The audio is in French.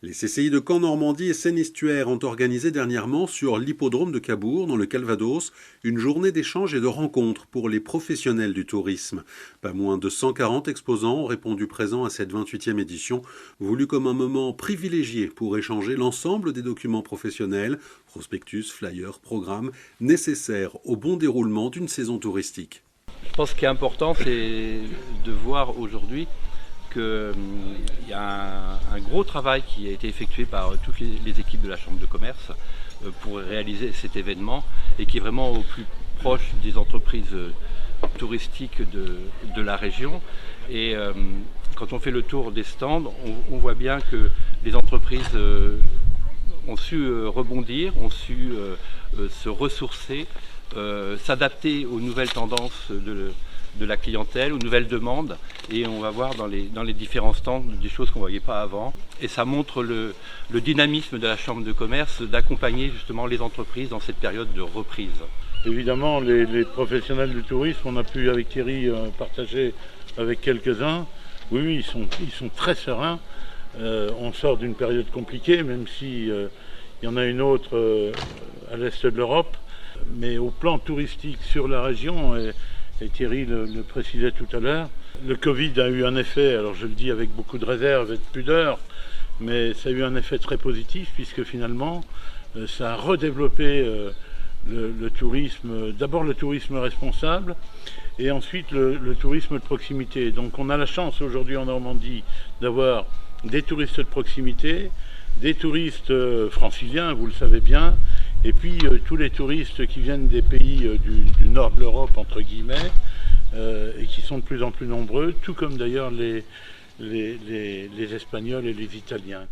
Les CCI de Caen, Normandie et Seine-Estuaire ont organisé dernièrement sur l'hippodrome de Cabourg, dans le Calvados, une journée d'échange et de rencontres pour les professionnels du tourisme. Pas moins de 140 exposants ont répondu présents à cette 28e édition, voulue comme un moment privilégié pour échanger l'ensemble des documents professionnels, prospectus, flyers, programmes, nécessaires au bon déroulement d'une saison touristique. Je pense qu'il est important, c'est de voir aujourd'hui qu'il y a un gros travail qui a été effectué par toutes les équipes de la Chambre de commerce pour réaliser cet événement et qui est vraiment au plus proche des entreprises touristiques de la région. Et quand on fait le tour des stands, on voit bien que les entreprises ont su rebondir, ont su se ressourcer, s'adapter aux nouvelles tendances de la clientèle, aux nouvelles demandes, et on va voir dans les différents stands des choses qu'on ne voyait pas avant. Et ça montre le dynamisme de la Chambre de commerce d'accompagner justement les entreprises dans cette période de reprise. Évidemment, les professionnels du tourisme, on a pu avec Thierry partager avec quelques-uns. Oui, ils sont très sereins. On sort d'une période compliquée, même si il y en a une autre à l'est de l'Europe. Mais au plan touristique sur la région, et Thierry le précisait tout à l'heure, le Covid a eu un effet, alors je le dis avec beaucoup de réserve et de pudeur, mais ça a eu un effet très positif puisque finalement ça a redéveloppé le tourisme, d'abord le tourisme responsable et ensuite le tourisme de proximité. Donc on a la chance aujourd'hui en Normandie d'avoir des touristes de proximité, des touristes franciliens, vous le savez bien, et puis tous les touristes qui viennent des pays du nord de l'Europe, entre guillemets, et qui sont de plus en plus nombreux, tout comme d'ailleurs les Espagnols et les Italiens.